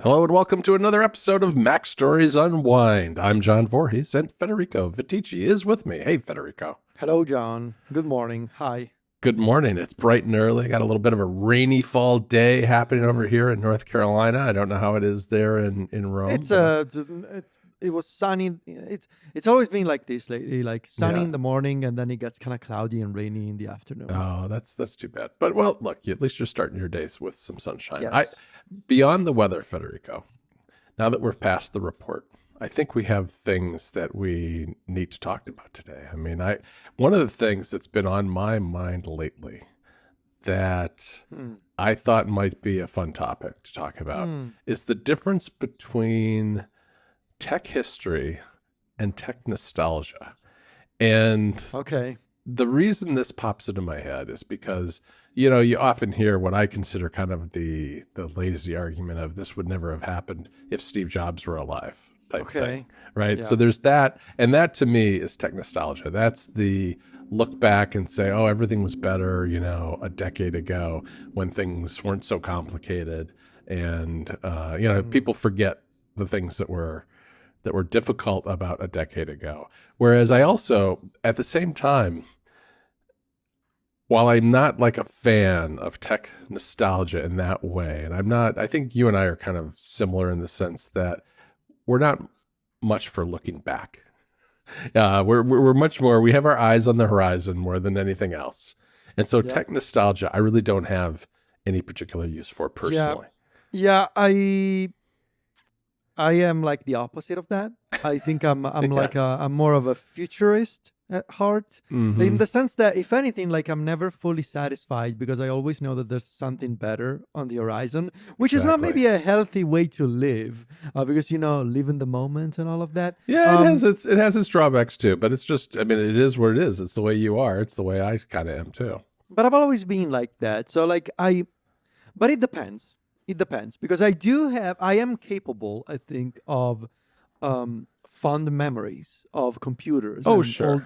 Hello and welcome to another episode of MacStories Unwind. I'm John Voorhees and Federico Vitici is with me. Hey, Federico. Hello, John. Good morning. Hi. Good morning. It's bright and early. Got a little bit of a rainy fall day happening over here in North Carolina. I don't know how it is there in Rome. It was sunny. It's always been like this lately, like sunny Yeah. in the morning, and then it gets kind of cloudy and rainy in the afternoon. Oh, that's too bad. But well, look, at least you're starting your days with some sunshine. Yes. Beyond the weather, Federico, now that we're past the report, I think we have things that we need to talk about today. I mean, one of the things that's been on my mind lately that I thought might be a fun topic to talk about is the difference between tech history and tech nostalgia. And Okay. the reason this pops into my head is because, you often hear what I consider kind of the lazy argument of this would never have happened if Steve Jobs were alive type thing, right? Yeah. So there's that, and that to me is tech nostalgia. That's the look back and say, oh, everything was better, a decade ago when things weren't so complicated. And, people forget the things that were difficult about a decade ago. Whereas I also, at the same time, while I'm not like a fan of tech nostalgia in that way, and I think you and I are kind of similar in the sense that we're not much for looking back. We're much more, we have our eyes on the horizon more than anything else. And so tech nostalgia, I really don't have any particular use for personally. Yeah, I am like the opposite of that. I think I'm like I'm more of a futurist at heart, in the sense that if anything, like I'm never fully satisfied because I always know that there's something better on the horizon, which is not maybe a healthy way to live, because live in the moment and all of that. Yeah, it has its drawbacks too, but it's just, it is what it is. It's the way you are. It's the way I kind of am too. But I've always been like that. So but it depends. It depends because I am capable, I think, of fond memories of computers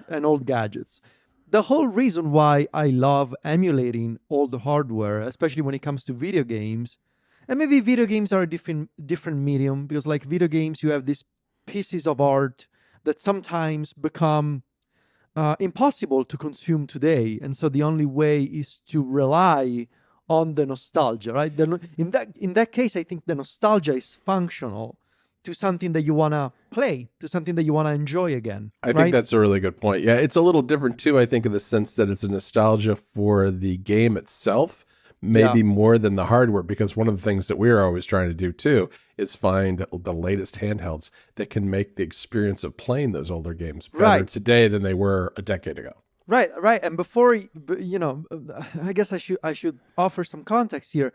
and old gadgets. The whole reason why I love emulating old hardware, especially when it comes to video games, and maybe video games are a different medium because like video games, you have these pieces of art that sometimes become impossible to consume today. And so the only way is to rely on the nostalgia, right? In that case, I think the nostalgia is functional to something that you want to play, to something that you want to enjoy again. I think that's a really good point. Yeah, it's a little different too, I think, in the sense that it's a nostalgia for the game itself, maybe more than the hardware, because one of the things that we're always trying to do too is find the latest handhelds that can make the experience of playing those older games better today than they were a decade ago. Right. And before, I guess I should offer some context here.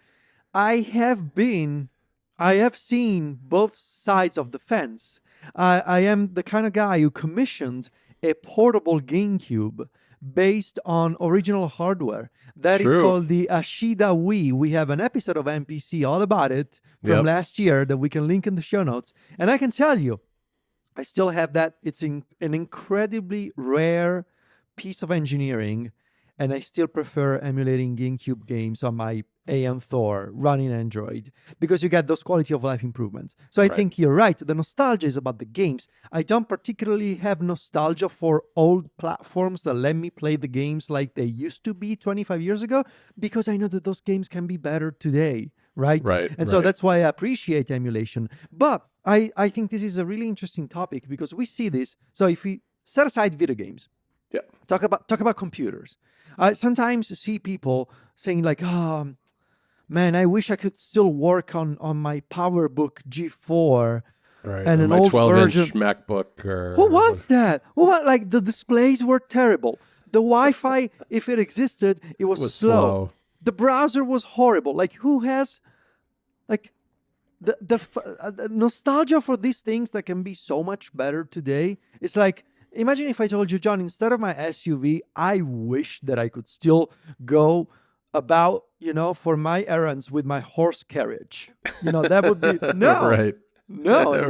I have seen both sides of the fence. I am the kind of guy who commissioned a portable GameCube based on original hardware. That is called the Ashida Wii. We have an episode of NPC all about it from last year that we can link in the show notes. And I can tell you, I still have that. It's an incredibly rare piece of engineering, and I still prefer emulating GameCube games on my AM Thor running Android because you get those quality of life improvements. So I think you're right. The nostalgia is about the games. I don't particularly have nostalgia for old platforms that let me play the games like they used to be 25 years ago because I know that those games can be better today, right? And so that's why I appreciate emulation. But I think this is a really interesting topic because we see this. So if we set aside video games, talk about computers. I sometimes see people saying like, "Oh, man, I wish I could still work on my PowerBook G4 and an my old 12-inch version." MacBook. Who wants that? Like the displays were terrible. The Wi-Fi, if it existed, it was slow. The browser was horrible. Like who has, like, the nostalgia for these things that can be so much better today? It's like, imagine if I told you, John, instead of my SUV, I wish that I could still go about, for my errands with my horse carriage. That would be, no, it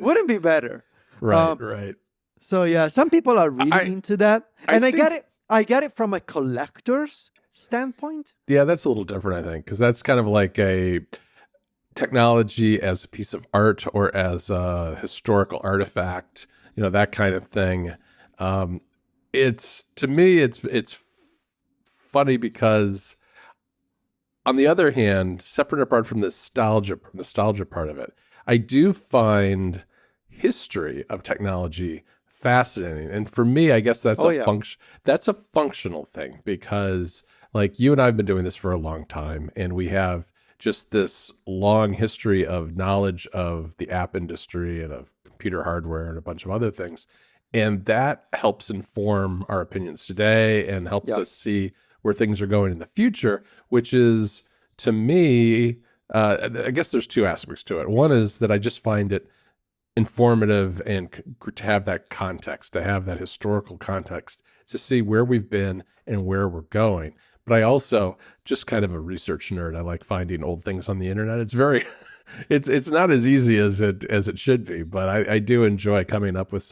wouldn't be better. Right. So yeah, some people are really into that. And I get it. I get it from a collector's standpoint. Yeah, that's a little different, I think, because that's kind of like technology as a piece of art or as a historical artifact, that kind of thing. It's to me, it's funny because on the other hand, separate and apart from the nostalgia part of it, I do find history of technology fascinating. And for me, I guess Oh yeah. that's a functional thing because like you and I have been doing this for a long time and we have just this long history of knowledge of the app industry and of computer hardware and a bunch of other things. And that helps inform our opinions today and helps Yeah. us see where things are going in the future, which is to me, I guess there's two aspects to it. One is that I just find it informative and to have that context, to have that historical context, to see where we've been and where we're going. But I also, just kind of a research nerd, I like finding old things on the internet. It's very, it's not as easy as it should be, but I do enjoy coming up with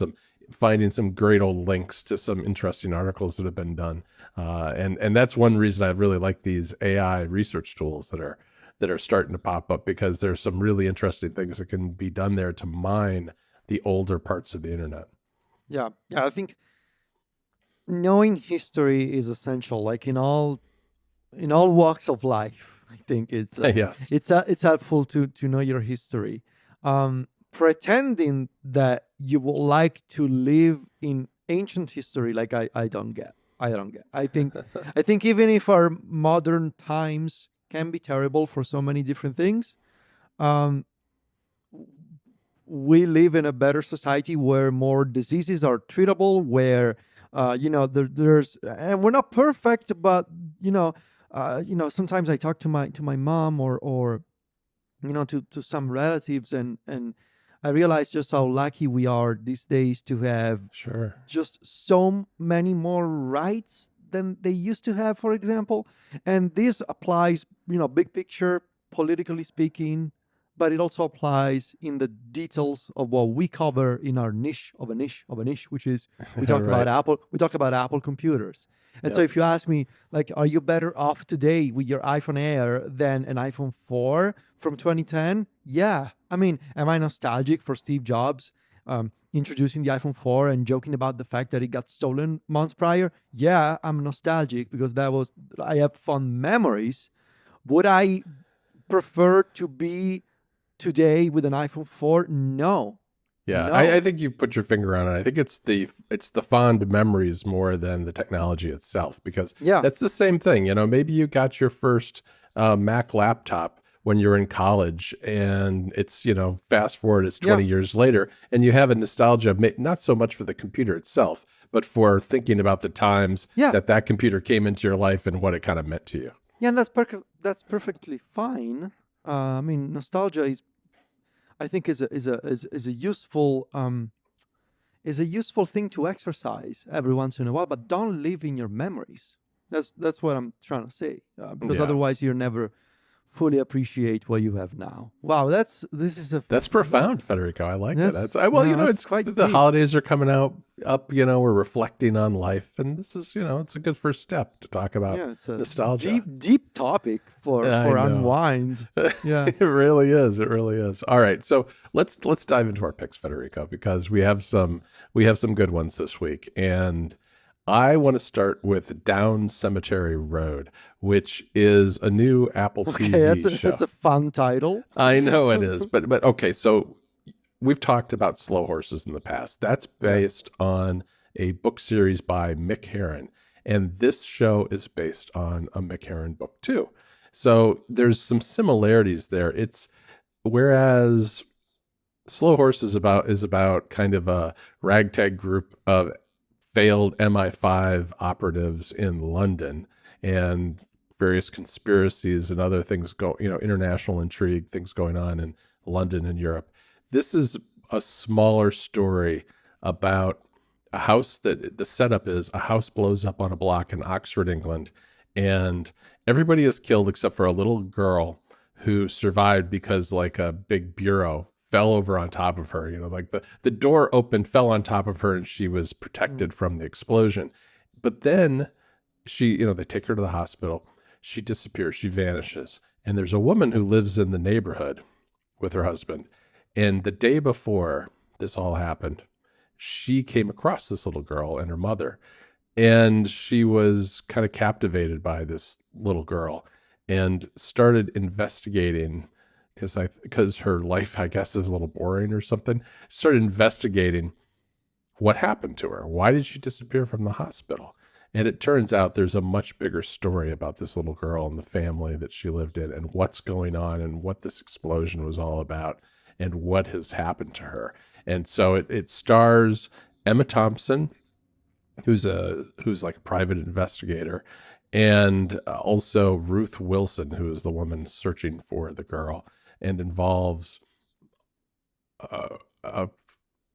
finding some great old links to some interesting articles that have been done. And that's one reason I really like these AI research tools that are starting to pop up, because there's some really interesting things that can be done there to mine the older parts of the internet. Yeah. Yeah. I think knowing history is essential, like in all walks of life. I think Yes. it's helpful to know your history. Pretending that you would like to live in ancient history, like I don't get. I don't get. I think even if our modern times can be terrible for so many different things, um, we live in a better society where more diseases are treatable, where there's, and we're not perfect, but sometimes I talk to my mom or to some relatives, and I realize just how lucky we are these days to have Sure. just so many more rights than they used to have, for example. And this applies, big picture, politically speaking, but it also applies in the details of what we cover in our niche of a niche of a niche, which is we talk about Right. Apple. We talk about Apple computers. And so Yep. if you ask me, like, are you better off today with your iPhone Air than an iPhone 4 from 2010? Yeah. I mean, am I nostalgic for Steve Jobs introducing the iPhone 4 and joking about the fact that it got stolen months prior? Yeah, I'm nostalgic because I have fond memories. Would I prefer to be today with an iPhone 4? No. Yeah, I No. think you put your finger on it. I think it's the fond memories more than the technology itself, because Yeah. that's the same thing. Maybe you got your first Mac laptop when you were in college, and it's fast forward, it's Yeah. 20 years later, and you have a nostalgia, not so much for the computer itself, but for thinking about the times Yeah. that computer came into your life and what it kind of meant to you. Yeah, and that's perfectly fine. I mean, nostalgia I think is a useful thing to exercise every once in a while, but don't live in your memories. That's what I'm trying to say, because Yeah. otherwise you'll never fully appreciate what you have now. Wow, this is a That's profound, Federico. I like it. that's Well, that's it's quite the deep. holidays are coming up. We're reflecting on life, and this is, it's a good first step to talk about Yeah, it's a nostalgia. deep topic I for know. unwind. Yeah. It really is. It really is. All right, so let's dive into our picks, Federico, because we have some good ones this week, and I want to start with Down Cemetery Road, which is a new Apple Okay, TV show. that's a fun title. I know it is, but okay. So we've talked about Slow Horses in the past. That's Yeah. based on a book series by Mick Herron, and this show is based on a Mick Herron book too. So there's some similarities there. It's whereas Slow Horse is about kind of a ragtag group of failed MI5 operatives in London and various conspiracies and other things international intrigue, things going on in London and Europe. This is a smaller story about a house that the setup is a house blows up on a block in Oxford, England, and everybody is killed except for a little girl who survived because like a big bureau fell over on top of her. Like the door opened, fell on top of her, and she was Mm. protected from the explosion. But then they take her to the hospital. She disappears. She vanishes. And there's a woman who lives in the neighborhood with her husband. And the day before this all happened, she came across this little girl and her mother. And she was kind of captivated by this little girl and started investigating because her life, I guess, is a little boring or something. Started investigating what happened to her. Why did she disappear from the hospital? And it turns out there's a much bigger story about this little girl and the family that she lived in and what's going on and what this explosion was all about and what has happened to her. And so it stars Emma Thompson, who's like a private investigator, and also Ruth Wilson, who is the woman searching for the girl, and involves a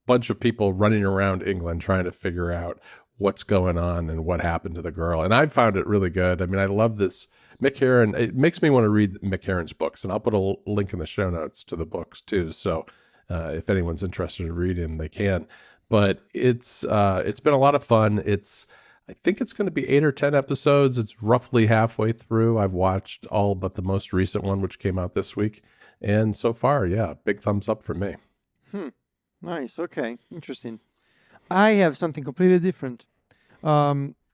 bunch of people running around England trying to figure out what's going on and what happened to the girl. And I found it really good. I mean, I love this. Mick Herron, it makes me want to read Mick Herron's books, and I'll put a link in the show notes to the books too. So if anyone's interested in reading, they can. But it's been a lot of fun. I think it's going to be 8 or 10 episodes. It's roughly halfway through. I've watched all but the most recent one, which came out this week. And so far, yeah, big thumbs up for me. Nice. Okay. Interesting. I have something completely different.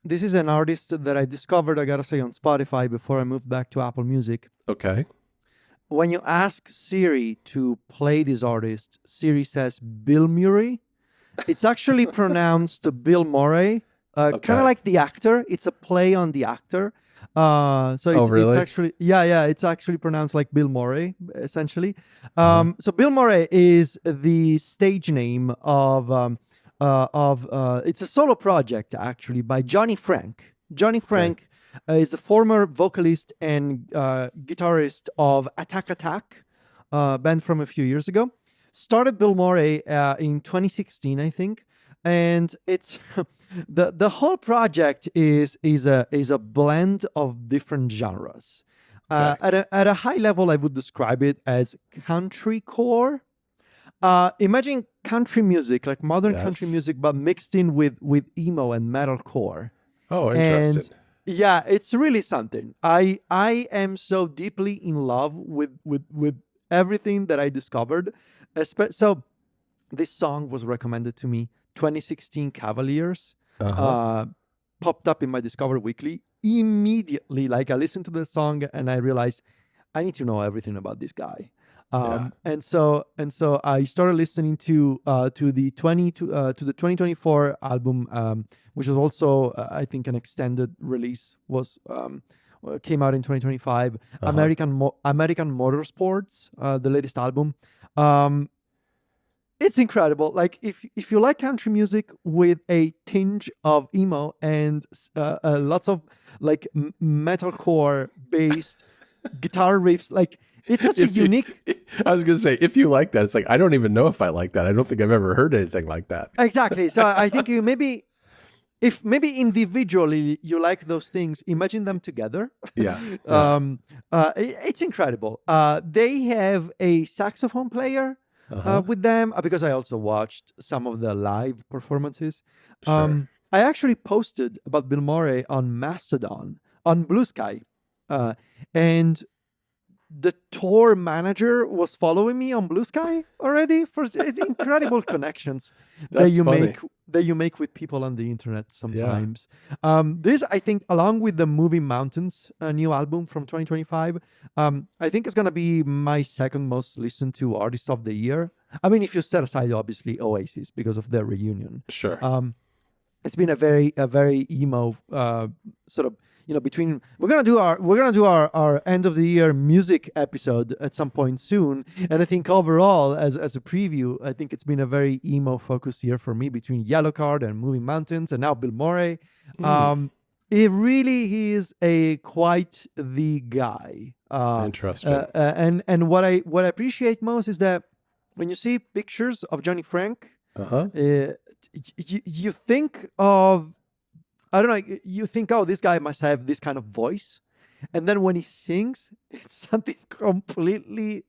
This is an artist that I discovered, I gotta say, on Spotify before I moved back to Apple Music. Okay. When you ask Siri to play this artist, Siri says Bill Murray. It's actually pronounced Bill Murray, kind of like the actor. It's a play on the actor. Really? It's actually it's actually pronounced like Bill Murray, essentially. So Bill Murray is the stage name of it's a solo project actually by Johnny Frank. Johnny Frank is the former vocalist and guitarist of Attack Attack, band from a few years ago. Started Bill Murray in 2016, I think, and it's the whole project is a blend of different genres. At a high level, I would describe it as country core. Imagine country music, like modern country music, but mixed in with emo and metalcore. Oh, interesting. And yeah, it's really something. I am so deeply in love with everything that I discovered. So this song was recommended to me. 2016 Cavaliers popped up in my Discover Weekly immediately. Like I listened to the song and I realized I need to know everything about this guy. And so I started listening to the 2024 album, which was also I think an extended release, came out in 2025. American Motorsports, the latest album. It's incredible. Like if you like country music with a tinge of emo and lots of like metalcore based guitar riffs, like it's such a unique. I was going to say, if you like that, it's like I don't even know if I like that. I don't think I've ever heard anything like that. Exactly. So I think if maybe individually you like those things, imagine them together. It's incredible. They have a saxophone player with them because I also watched some of the live performances. I actually posted about Bill Murray on Mastodon, on Blue Sky, and the tour manager was following me on Blue Sky already. It's incredible connections that you make with people on the internet sometimes. This, I think, along with the Moving Mountains new album from 2025, I think is going to be my second most listened to artist of the year. I mean, if you set aside obviously Oasis because of their reunion. Sure. It's been a very emo sort of. Between we're gonna do our end of the year music episode at some point soon, and I think overall as a preview, I think it's been a very emo focused year for me between Yellowcard and Moving Mountains, and now Bill Murray. It really is quite the guy. Interesting. And what I appreciate most is that when you see pictures of Johnny Frank, you think of. I don't know, you think, oh, this guy must have this kind of voice. And then when he sings, it's something completely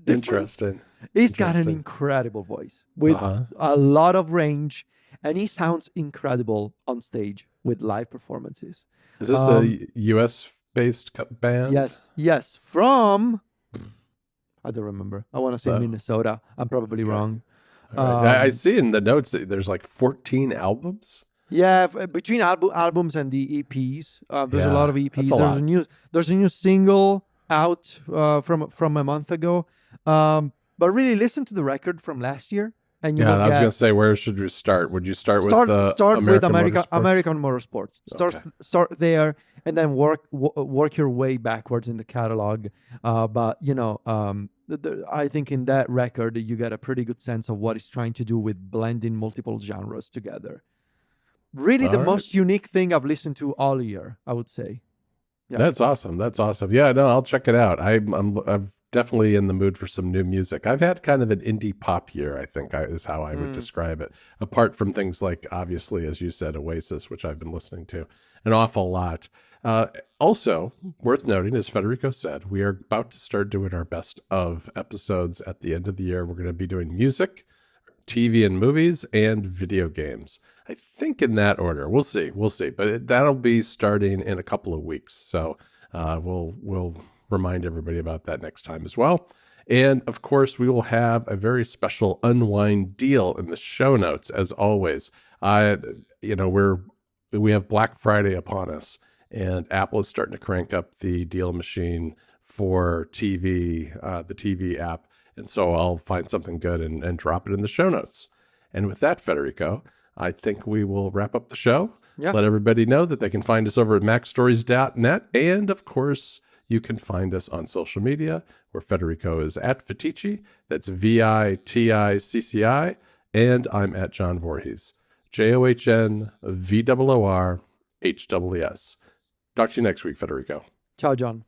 different. Interesting. He's got an incredible voice with a lot of range, and he sounds incredible on stage with live performances. Is this a US-based band? Yes. From, I don't remember. I want to say Oh, Minnesota. I'm probably okay. wrong. All right. I Um, see in the notes that there's like 14 albums. yeah, between albums and the EPs, there's a lot Yeah, of that's EPs. a lot. There's a new single out from a month ago. But really, listen to the record from last year, and you Yeah, will and I was gonna get say, where should we start? Would you start with start with American Motorsports? American Motorsports. Okay. Start there, and then work your way backwards in the catalog. But I think in that record you get a pretty good sense of what it's trying to do with blending multiple genres together. Really, the All right. most unique thing I've listened to all year, I would say. Yeah. That's awesome. That's awesome. Yeah, no, I'll check it out. I'm definitely in the mood for some new music. I've had kind of an indie pop year, I think is how I would Mm. describe it. Apart from things like, obviously, as you said, Oasis, which I've been listening to an awful lot. Also, worth noting, as Federico said, we are about to start doing our best of episodes at the end of the year. We're going to be doing music, TV and movies, and video games. I think in that order. We'll see. We'll see. But that'll be starting in a couple of weeks. So we'll remind everybody about that next time as well. And of course, we will have a very special Unwind Deal in the show notes, as always. We have Black Friday upon us, and Apple is starting to crank up the deal machine for TV, the TV app. And so I'll find something good and drop it in the show notes. And with that, Federico, I think we will wrap up the show. Yeah. Let everybody know that they can find us over at MacStories.net. And of course, you can find us on social media where Federico is at Viticci. That's VITICCI. And I'm at John Voorhees. JOHNVOORHSS. Talk to you next week, Federico. Ciao, John.